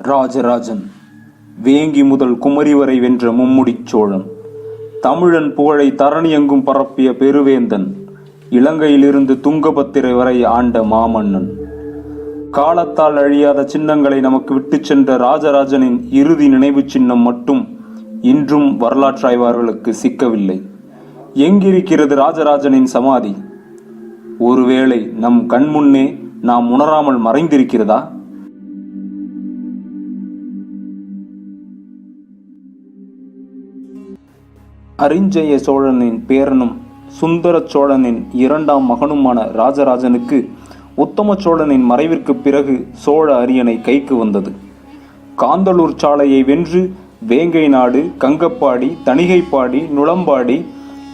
ராஜராஜன் வேங்கி முதல் குமரி வரை வென்ற மும்முடிச் சோழன், தமிழன் புகழை தரணியெங்கும் பரப்பிய பெருவேந்தன், இலங்கையிலிருந்து துங்கபத்திரை வரை ஆண்ட மாமன்னன், காலத்தால் அழியாத சின்னங்களை நமக்கு விட்டுச் சென்ற ராஜராஜனின் இறுதி நினைவு சின்னம் மட்டும் இன்றும் வரலாற்றாய்வாளர்களுக்கு சிக்கவில்லை. எங்கிருக்கிறது ராஜராஜனின் சமாதி? ஒருவேளை நம் கண்முன்னே நாம் உணராமல் மறைந்திருக்கிறதா? அரிஞ்சய சோழனின் பேரனும் சுந்தர சோழனின் இரண்டாம் மகனுமான ராஜராஜனுக்கு உத்தம சோழனின் மறைவிற்கு பிறகு சோழ அரியணை கைக்கு வந்தது. காந்தளூர் சாலையை வென்று வேங்கை நாடு, கங்கப்பாடி, தணிகைப்பாடி, நுளம்பாடி,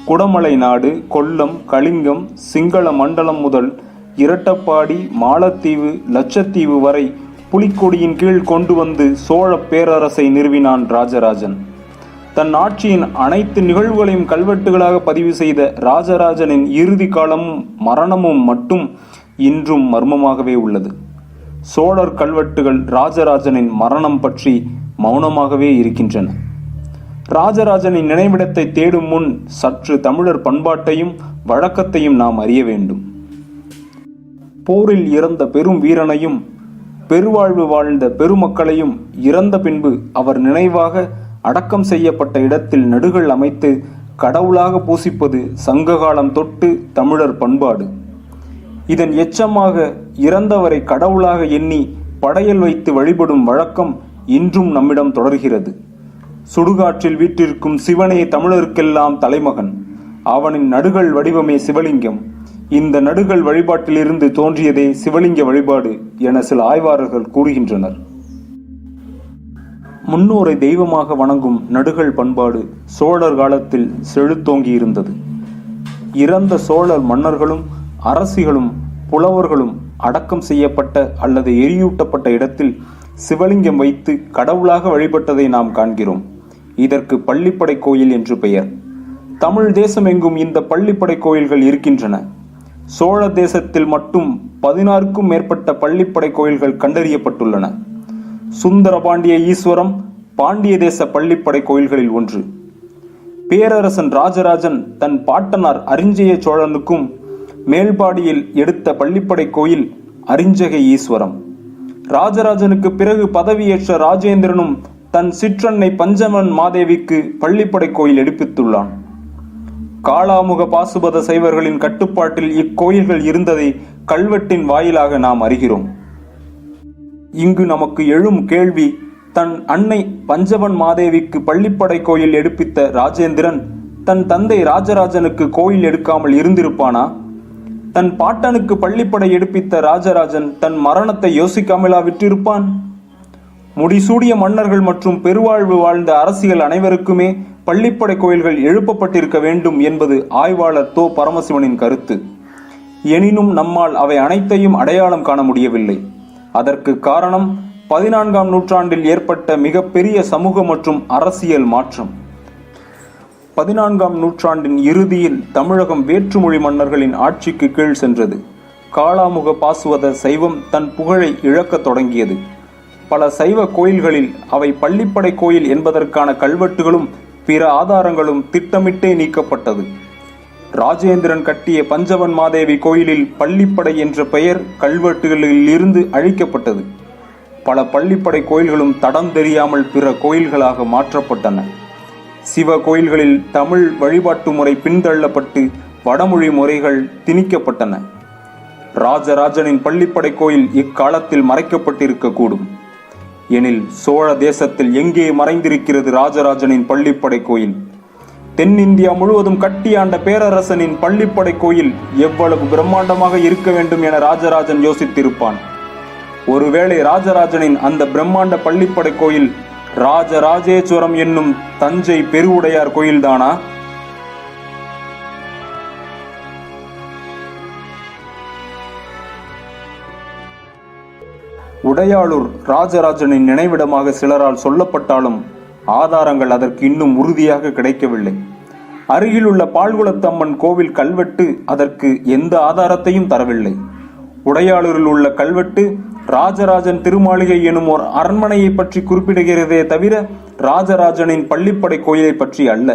குடமலை நாடு, கொல்லம், கலிங்கம், சிங்கள மண்டலம் முதல் இரட்டப்பாடி, மாலத்தீவு, லட்சத்தீவு வரை புலிக்கொடியின் கீழ் கொண்டு வந்து சோழ பேரரசை நிறுவினான் ராஜராஜன். தன் ஆட்சியின் அனைத்து நிகழ்வுகளையும் கல்வெட்டுகளாக பதிவு செய்த ராஜராஜனின் இறுதி காலமும் மரணமும் மட்டும் இன்றும் மர்மமாகவே உள்ளது. சோழர் கல்வெட்டுகள் ராஜராஜனின் மரணம் பற்றி மௌனமாகவே இருக்கின்றன. ராஜராஜனின் நினைவிடத்தை தேடும் முன் சற்று தமிழர் பண்பாட்டையும் வழக்கத்தையும் நாம் அறிய வேண்டும். போரில் இறந்த பெரும் வீரனையும் பெருவாழ்வு வாழ்ந்த பெருமக்களையும் இறந்த பின்பு அவர் நினைவாக அடக்கம் செய்யப்பட்ட இடத்தில் நடுகள் அமைத்து கடவுளாக பூசிப்பது சங்ககாலம் தொட்டு தமிழர் பண்பாடு. இதன் எச்சமாக இறந்தவரை கடவுளாக எண்ணி படையல் வைத்து வழிபடும் வழக்கம் இன்றும் நம்மிடம் தொடர்கிறது. சுடுகாற்றில் வீற்றிருக்கும் சிவனே தமிழருக்கெல்லாம் தலைமகன். அவனின் நடுகள் வடிவமே சிவலிங்கம். இந்த நடுகள் வழிபாட்டிலிருந்து தோன்றியதே சிவலிங்க வழிபாடு என சில ஆய்வாளர்கள் கூறுகின்றனர். முன்னோரை தெய்வமாக வணங்கும் நடுகள் பண்பாடு சோழர் காலத்தில் செழுத்தோங்கி இருந்தது. இறந்த சோழர் மன்னர்களும் அரசிகளும் புலவர்களும் அடக்கம் செய்யப்பட்ட அல்லது எரியூட்டப்பட்ட இடத்தில் சிவலிங்கம் வைத்து கடவுளாக வழிபட்டதை நாம் காண்கிறோம். இதற்கு பள்ளிப்படை கோயில் என்று பெயர். தமிழ் தேசம் எங்கும் இந்த பள்ளிப்படை கோயில்கள் இருக்கின்றன. சோழ தேசத்தில் மட்டும் 16க்கும் மேற்பட்ட பள்ளிப்படை கோயில்கள் கண்டறியப்பட்டுள்ளன. சுந்தரபாண்டிய ஈஸ்வரம் பாண்டிய தேச பள்ளிப்படை கோயில்களில் ஒன்று. பேரரசன் ராஜராஜன் தன் பாட்டனார் அரிஞ்சய சோழனுக்கும் மேல்பாடியில் எடுத்த பள்ளிப்படை கோயில் அரிஞ்சகை ஈஸ்வரம். ராஜராஜனுக்கு பிறகு பதவியேற்ற ராஜேந்திரனும் தன் சிற்றன்னை பஞ்சவன் மாதேவிக்கு பள்ளிப்படை கோயில் எடுப்பித்துள்ளான். காளாமுக பாசுபத சைவர்களின் கட்டுப்பாட்டில் இக்கோயில்கள் இருந்ததை கல்வெட்டின் வாயிலாக நாம் அறிகிறோம். இங்கு நமக்கு எழும் கேள்வி, தன் அன்னை பஞ்சவன் மாதேவிக்கு பள்ளிப்படை கோயில் எடுப்பித்த ராஜேந்திரன் தன் தந்தை ராஜராஜனுக்கு கோயில் எடுக்காமல் இருந்திருப்பானா? தன் பாட்டனுக்கு பள்ளிப்படை எடுப்பித்த ராஜராஜன் தன் மரணத்தை யோசிக்காமலா விட்டிருப்பான்? முடிசூடிய மன்னர்கள் மற்றும் பெருவாழ்வு வாழ்ந்த அரசியல் அனைவருக்குமே பள்ளிப்படை கோயில்கள் எழுப்பப்பட்டிருக்க வேண்டும் என்பது ஆய்வாளர் தோ பரமசிவனின் கருத்து. எனினும் நம்மால் அவை அனைத்தையும் அடையாளம் காண முடியவில்லை. அதற்கு காரணம் 14ஆம் நூற்றாண்டில் ஏற்பட்ட மிகப்பெரிய சமூக மற்றும் அரசியல் மாற்றம். 14ஆம் நூற்றாண்டின் இறுதியில் தமிழகம் வேற்றுமொழி மன்னர்களின் ஆட்சிக்கு கீழ் சென்றது. காளாமுக பாசுவத சைவம் தன் புகழை இழக்கத் தொடங்கியது. பல சைவ கோயில்களில் அவை பள்ளிப்படை கோயில் என்பதற்கான கல்வெட்டுகளும் பிற ஆதாரங்களும் திட்டமிட்டே நீக்கப்பட்டது. ராஜேந்திரன் கட்டிய பஞ்சவன் மாதேவி கோயிலில் பள்ளிப்படை என்ற பெயர் கல்வெட்டுகளில் இருந்து அழிக்கப்பட்டது. பல பள்ளிப்படை கோயில்களும் தடம் தெரியாமல் பிற கோயில்களாக மாற்றப்பட்டன. சிவ கோயில்களில் தமிழ் வழிபாட்டு முறை பின்தள்ளப்பட்டு வடமொழி முறைகள் திணிக்கப்பட்டன. ராஜராஜனின் பள்ளிப்படை கோயில் இக்காலத்தில் மறைக்கப்பட்டிருக்கக்கூடும். எனில் சோழ தேசத்தில் எங்கே மறைந்திருக்கிறது ராஜராஜனின் பள்ளிப்படை கோயில்? தென்னிந்தியா முழுவதும் கட்டியாண்ட பேரரசனின் பள்ளிப்படை கோயில் எவ்வளவு பிரம்மாண்டமாக இருக்க வேண்டும் என ராஜராஜன் யோசித்திருப்பான். ஒருவேளை ராஜராஜனின் அந்த பிரம்மாண்ட பள்ளிப்படை கோயில் ராஜராஜேஸ்வரம் என்னும் தஞ்சை பெருவுடையார் கோயில்தானா? உடையாளூர் ராஜராஜனின் நினைவிடமாக சிலரால் சொல்லப்பட்டாலும் ஆதாரங்கள் அதற்கு இன்னும் உறுதியாக கிடைக்கவில்லை. அருகிலுள்ள பால்குளத்தம்மன் கோவில் கல்வெட்டு அதற்கு எந்த ஆதாரத்தையும் தரவில்லை. உடையாளூரில் உள்ள கல்வெட்டு ராஜராஜன் திருமாளிகை எனும் ஒரு அரண்மனையை பற்றி குறிப்பிடுகிறதே தவிர ராஜராஜனின் பள்ளிப்படை கோயிலை பற்றி அல்ல.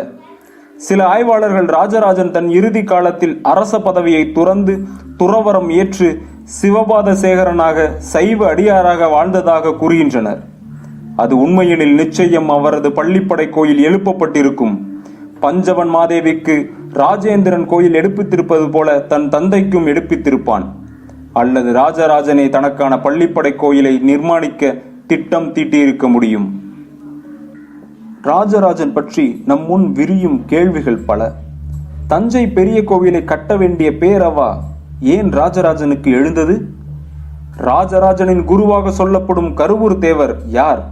சில ஆய்வாளர்கள் ராஜராஜன் தன் இறுதி காலத்தில் அரச பதவியை துறந்து துறவரம் ஏற்று சிவபாத சேகரனாக சைவ அடியாராக வாழ்ந்ததாக கூறுகின்றனர். அது உண்மையெனில் நிச்சயம் அவரது பள்ளிப்படை கோயில் எழுப்பப்பட்டிருக்கும். பஞ்சவன் மாதேவிக்கு ராஜேந்திரன் கோயில் எடுப்பித்திருப்பது போல தன் தந்தைக்கும் எடுப்பித்திருப்பான். அல்லது ராஜராஜனே தனக்கான பள்ளிப்படை கோயிலை நிர்மாணிக்க திட்டம் தீட்டியிருக்க முடியும். ராஜராஜன் பற்றி நம் முன் விரியும் கேள்விகள் பல. தஞ்சை பெரிய கோவிலை கட்ட வேண்டிய பேரவா ஏன் ராஜராஜனுக்கு எழுந்தது? ராஜராஜனின் குருவாக சொல்லப்படும் கருவூர் தேவர் யார்?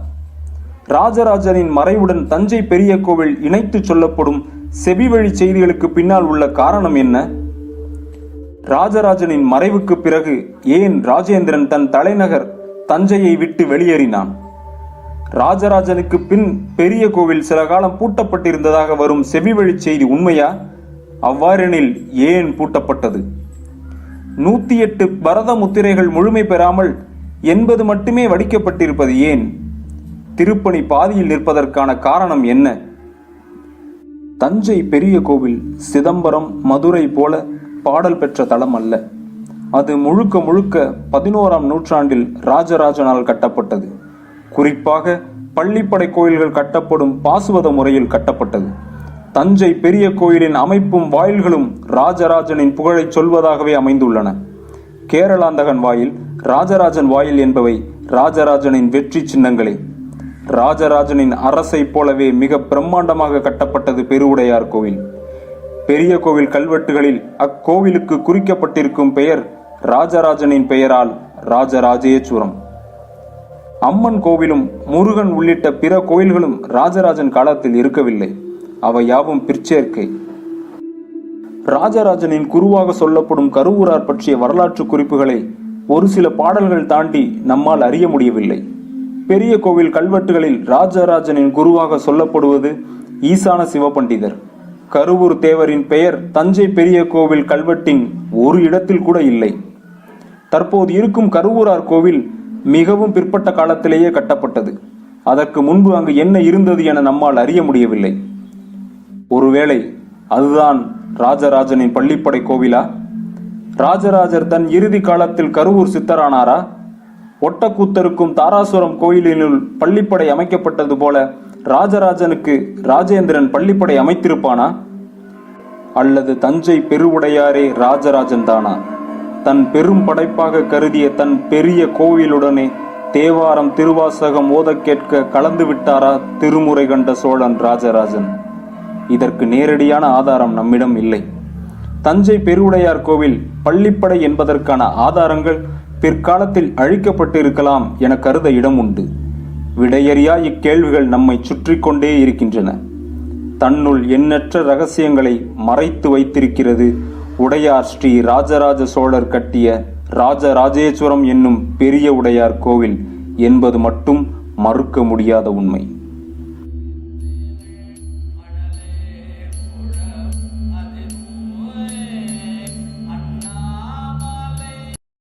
ராஜராஜனின் மறைவுடன் தஞ்சை பெரிய கோவில் இணைத்து சொல்லப்படும் செவிவழி செய்திகளுக்கு பின்னால் உள்ள காரணம் என்ன? ராஜராஜனின் மறைவுக்கு பிறகு ஏன் ராஜேந்திரன் தன் தலைநகர் தஞ்சையை விட்டு வெளியேறினான்? ராஜராஜனுக்கு பின் பெரிய கோவில் சில காலம் பூட்டப்பட்டிருந்ததாக வரும் செவிவழி செய்தி உண்மையா? அவ்வாறெனில் ஏன் பூட்டப்பட்டது? 108 பரத முத்திரைகள் முழுமை பெறாமல் 80 மட்டுமே வடிக்கப்பட்டிருப்பது ஏன்? திருப்பணி பாதியில் நிற்பதற்கான காரணம் என்ன? தஞ்சை பெரிய கோவில் சிதம்பரம், மதுரை போல பாடல் பெற்ற தலம் அல்ல. அது முழுக்க முழுக்க 11ஆம் நூற்றாண்டில் ராஜராஜனால் கட்டப்பட்டது. குறிப்பாக பள்ளிப்படை கோயில்கள் கட்டப்படும் பாசுவத முறையில் கட்டப்பட்டது. தஞ்சை பெரிய கோயிலின் அமைப்பும் வாயில்களும் ராஜராஜனின் புகழை சொல்வதாகவே அமைந்துள்ளன. கேரளாந்தகன் வாயில், ராஜராஜன் வாயில் என்பவை ராஜராஜனின் வெற்றி சின்னங்களே. ராஜராஜனின் அரசை போலவே மிக பிரம்மாண்டமாக கட்டப்பட்டது பெருவுடையார் கோவில். பெரிய கோவில் கல்வெட்டுகளில் அக்கோவிலுக்கு குறிக்கப்பட்டிருக்கும் பெயர் ராஜராஜனின் பெயரால் ராஜராஜேஸ்வரம். அம்மன் கோவிலும் முருகன் உள்ளிட்ட பிற கோயில்களும் ராஜராஜன் காலத்தில் இருக்கவில்லை. அவை யாவும் பிற்சேர்க்கை. ராஜராஜனின் குருவாக சொல்லப்படும் கருவூரார் பற்றிய வரலாற்று குறிப்புகளை ஒரு சில பாடல்கள் தாண்டி நம்மால் அறிய முடியவில்லை. பெரிய கோவில் கல்வெட்டுகளில் ராஜராஜனின் குருவாக சொல்லப்படுவது ஈசான சிவபண்டிதர். கருவூர் தேவரின் பெயர் தஞ்சை பெரிய கோவில் கல்வெட்டின் ஒரு இடத்தில் கூட இல்லை. தற்போது இருக்கும் கருவூரார் கோவில் மிகவும் பிற்பட்ட காலத்திலேயே கட்டப்பட்டது. அதற்கு முன்பு அங்கு என்ன இருந்தது என நம்மால் அறிய முடியவில்லை. ஒருவேளை அதுதான் ராஜராஜனின் பள்ளிப்படை கோவிலா? ராஜராஜர் தன் இறுதி காலத்தில் கருவூர் சித்தரானாரா? ஒட்டக்கூத்தருக்கும் தாராசுரம் கோயிலினுள் பள்ளிப்படை அமைக்கப்பட்டது போல ராஜராஜனுக்கு ராஜேந்திரன் பள்ளிப்படை அமைத்திருப்பானா? அல்லது தஞ்சை பெருவுடையாரே ராஜராஜன் தானா? தன் பெரும் படைப்பாக கருதிய தன் பெரிய கோவிலுடனே தேவாரம் திருவாசகம் ஓத கேட்க கலந்து விட்டாரா திருமுறை கண்ட சோழன் ராஜராஜன்? இதற்கு நேரடியான ஆதாரம் நம்மிடம் இல்லை. தஞ்சை பெருவுடையார் கோவில் பள்ளிப்படை என்பதற்கான ஆதாரங்கள் பிற்காலத்தில் அழிக்கப்பட்டிருக்கலாம் என கருத இடம் உண்டு. விடையறியா இக்கேள்விகள் நம்மை சுற்றி கொண்டே இருக்கின்றன. தன்னுள் எண்ணற்ற ரகசியங்களை மறைத்து வைத்திருக்கிறது உடையார் ஸ்ரீ ராஜராஜ சோழர் கட்டிய ராஜராஜேஸ்வரம் என்னும் பெரிய உடையார் கோவில் என்பது மட்டும் மறுக்க முடியாத உண்மை.